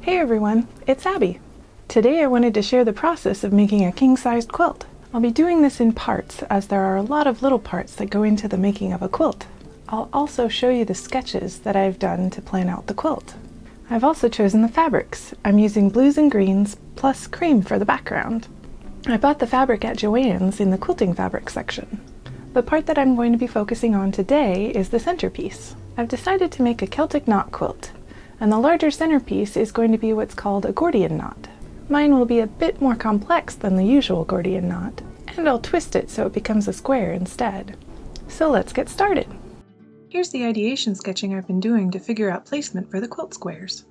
Hey everyone, it's Abby. Today I wanted to share the process of making a king-sized quilt. I'll be doing this in parts as there are a lot of little parts that go into the making of a quilt. I'll also show you the sketches that I've done to plan out the quilt. I've also chosen the fabrics. I'm using blues and greens plus cream for the background. I bought the fabric at Joann's in the quilting fabric section. The part that I'm going to be focusing on today is the centerpiece. I've decided to make a Celtic knot quilt, and the larger centerpiece is going to be what's called a Gordian knot. Mine will be a bit more complex than the usual Gordian knot, and I'll twist it so it becomes a square instead. So let's get started. Here's the ideation sketching I've been doing to figure out placement for the quilt squares.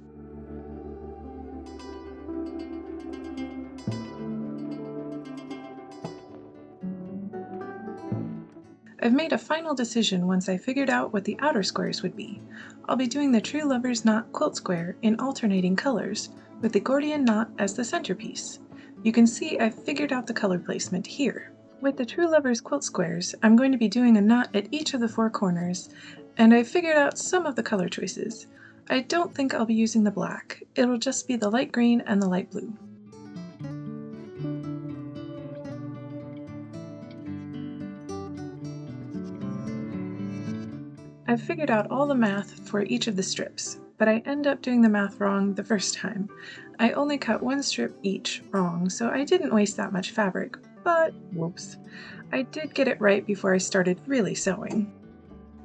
I've made a final decision once I figured out what the outer squares would be. I'll be doing the True Lover's Knot quilt square in alternating colors, with the Gordian knot as the centerpiece. You can see I've figured out the color placement here. With the True Lover's quilt squares, I'm going to be doing a knot at each of the four corners, and I've figured out some of the color choices. I don't think I'll be using the black. It'll just be the light green and the light blue. I've figured out all the math for each of the strips, but I end up doing the math wrong the first time. I only cut one strip each wrong, so I didn't waste that much fabric, but whoops. I did get it right before I started really sewing.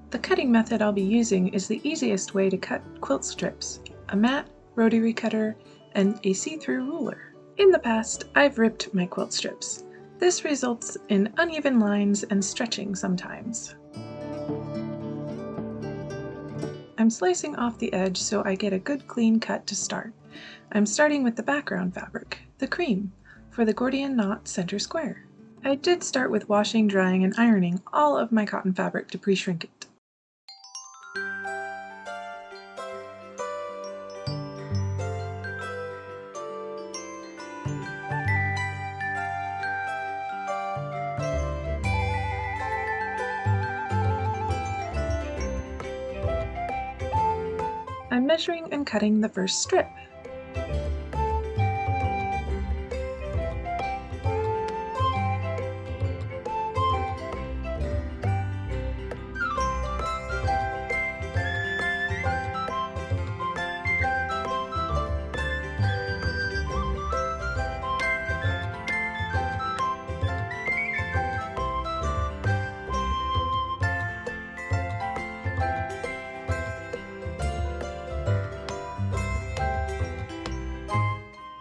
The cutting method I'll be using is the easiest way to cut quilt strips: a mat, rotary cutter, and a see-through ruler. In the past, I've ripped my quilt strips. This results in uneven lines and stretching sometimes. I'm slicing off the edge so I get a good clean cut to start. I'm starting with the background fabric, the cream, for the Gordian knot center square. I did start with washing, drying, and ironing all of my cotton fabric to pre-shrink it. I'm measuring and cutting the first strip.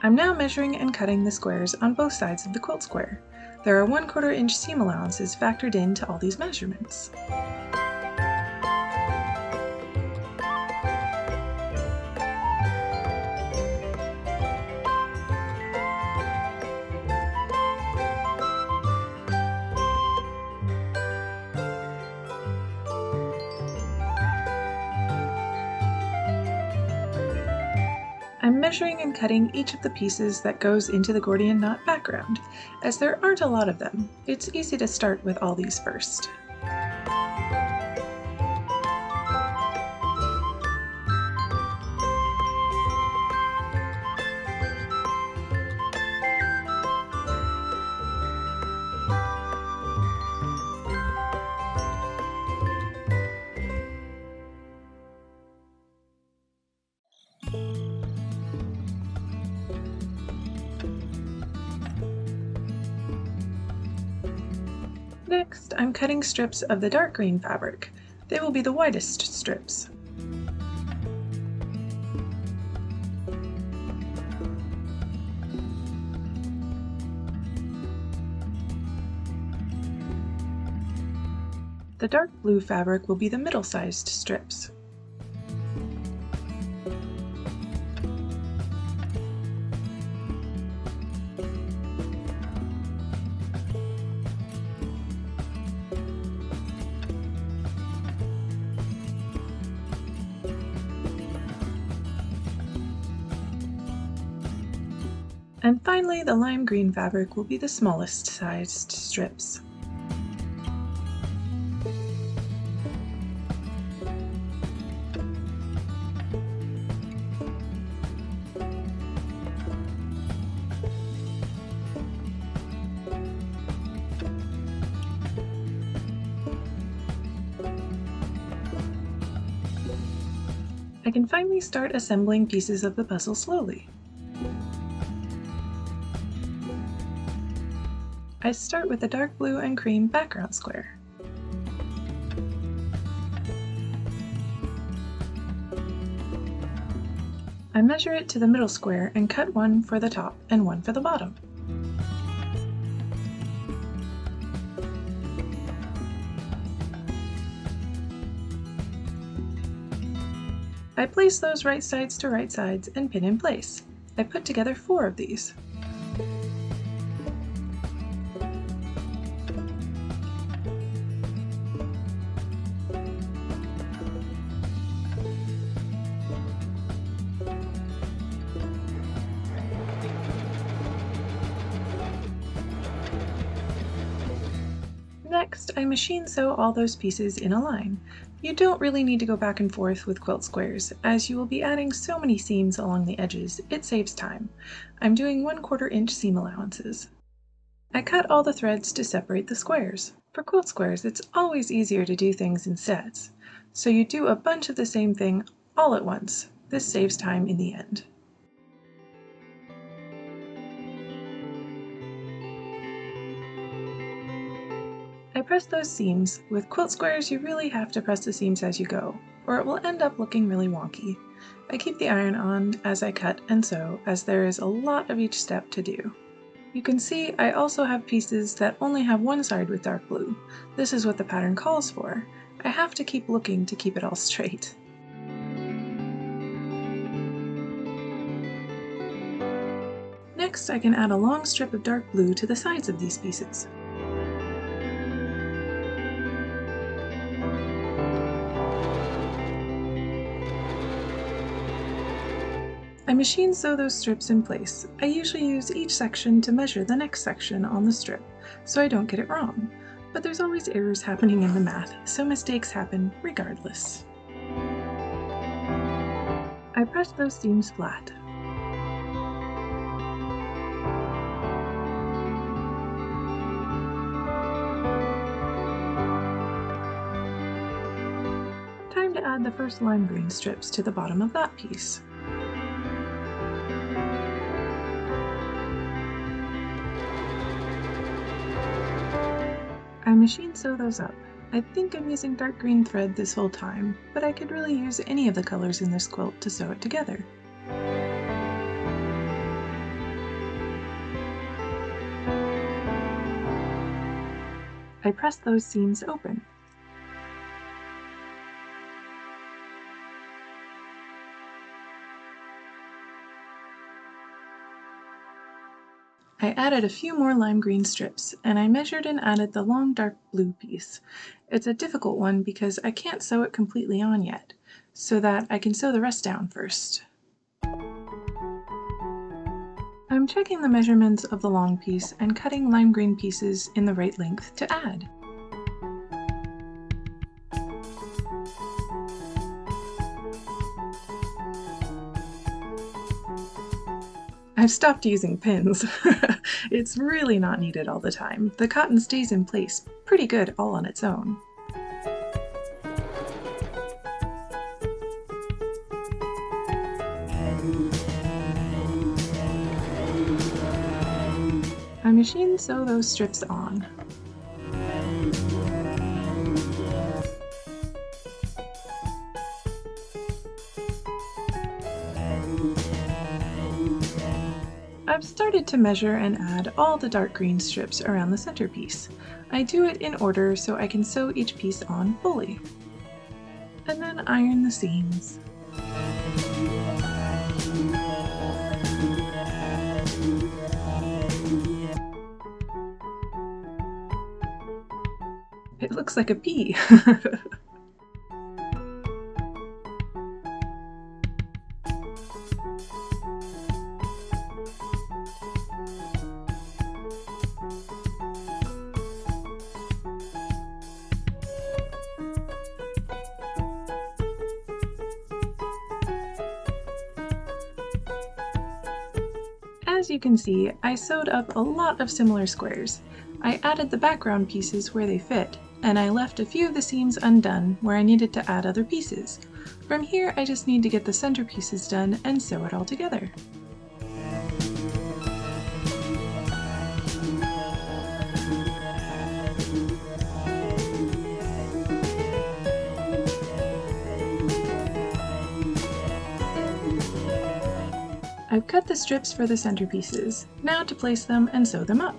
I'm now measuring and cutting the squares on both sides of the quilt square. There are 1/4 inch seam allowances factored into all these measurements. I'm measuring and cutting each of the pieces that goes into the Gordian knot background. As there aren't a lot of them, it's easy to start with all these first. Next, I'm cutting strips of the dark green fabric. They will be the widest strips. The dark blue fabric will be the middle-sized strips. And finally, the lime green fabric will be the smallest sized strips. I can finally start assembling pieces of the puzzle slowly. I start with a dark blue and cream background square. I measure it to the middle square and cut one for the top and one for the bottom. I place those right sides to right sides and pin in place. I put together 4 of these. Next, I machine sew all those pieces in a line. You don't really need to go back and forth with quilt squares, as you will be adding so many seams along the edges, it saves time. I'm doing 1/4 inch seam allowances. I cut all the threads to separate the squares. For quilt squares, it's always easier to do things in sets, so you do a bunch of the same thing all at once. This saves time in the end. I press those seams. With quilt squares, you really have to press the seams as you go, or it will end up looking really wonky. I keep the iron on as I cut and sew, as there is a lot of each step to do. You can see I also have pieces that only have one side with dark blue. This is what the pattern calls for. I have to keep looking to keep it all straight. Next, I can add a long strip of dark blue to the sides of these pieces. I machine sew those strips in place. I usually use each section to measure the next section on the strip, so I don't get it wrong. But there's always errors happening in the math, so mistakes happen regardless. I press those seams flat. Time to add the first lime green strips to the bottom of that piece. I machine sew those up. I think I'm using dark green thread this whole time, but I could really use any of the colors in this quilt to sew it together. I press those seams open. I added a few more lime green strips, and I measured and added the long dark blue piece. It's a difficult one because I can't sew it completely on yet, so that I can sew the rest down first. I'm checking the measurements of the long piece and cutting lime green pieces in the right length to add. I've stopped using pins. It's really not needed all the time. The cotton stays in place pretty good all on its own. I machine sew those strips on. I've started to measure and add all the dark green strips around the centerpiece. I do it in order so I can sew each piece on fully. And then iron the seams. It looks like a pea. As you can see, I sewed up a lot of similar squares. I added the background pieces where they fit, and I left a few of the seams undone where I needed to add other pieces. From here, I just need to get the center pieces done and sew it all together. I've cut the strips for the centerpieces. Now to place them and sew them up.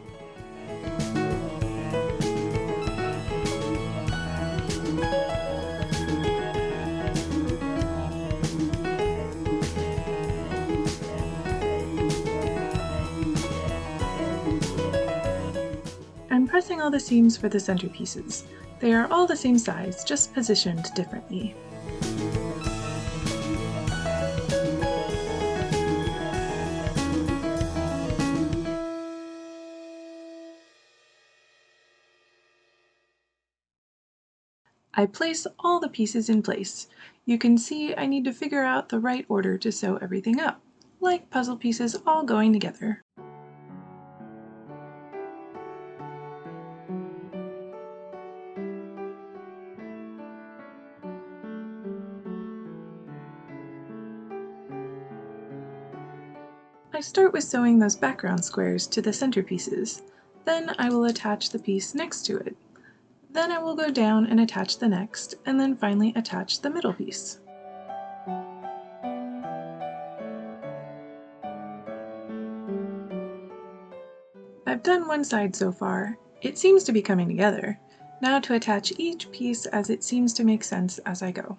I'm pressing all the seams for the centerpieces. They are all the same size, just positioned differently. I place all the pieces in place. You can see I need to figure out the right order to sew everything up, like puzzle pieces all going together. I start with sewing those background squares to the centerpieces. Then I will attach the piece next to it. Then I will go down and attach the next, and then finally attach the middle piece. I've done one side so far. It seems to be coming together. Now to attach each piece as it seems to make sense as I go.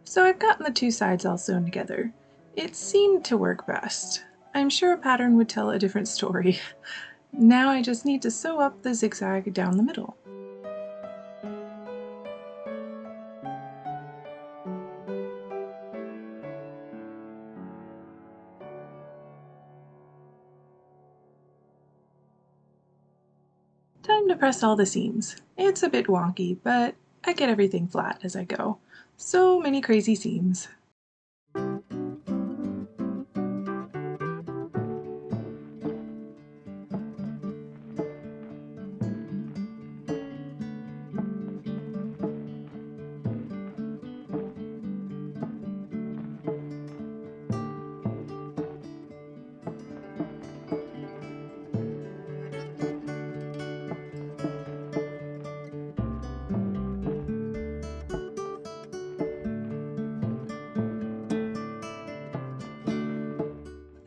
So I've gotten the two sides all sewn together. It seemed to work best. I'm sure a pattern would tell a different story. Now I just need to sew up the zigzag down the middle. Time to press all the seams. It's a bit wonky, but I get everything flat as I go. So many crazy seams.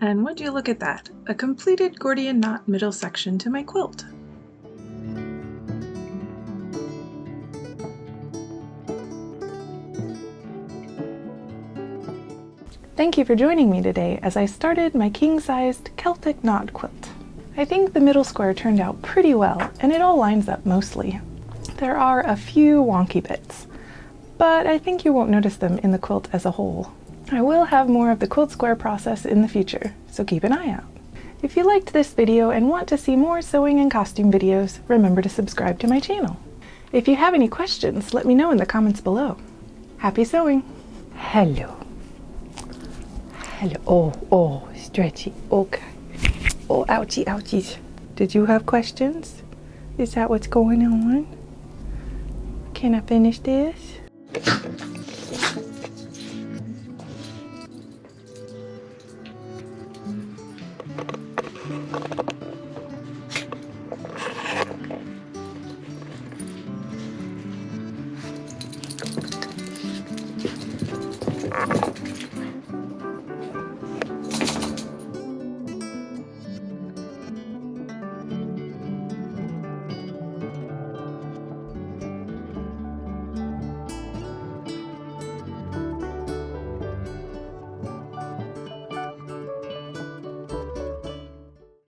And would you look at that, a completed Gordian knot middle section to my quilt. Thank you for joining me today as I started my king-sized Celtic knot quilt. I think the middle square turned out pretty well, and it all lines up mostly. There are a few wonky bits, but I think you won't notice them in the quilt as a whole. I will have more of the quilt square process in the future, so keep an eye out. If you liked this video and want to see more sewing and costume videos, remember to subscribe to my channel. If you have any questions, let me know in the comments below. Happy sewing! Hello. Hello. Oh, stretchy. Okay. Oh, ouchie, ouchies. Did you have questions? Is that what's going on? Can I finish this?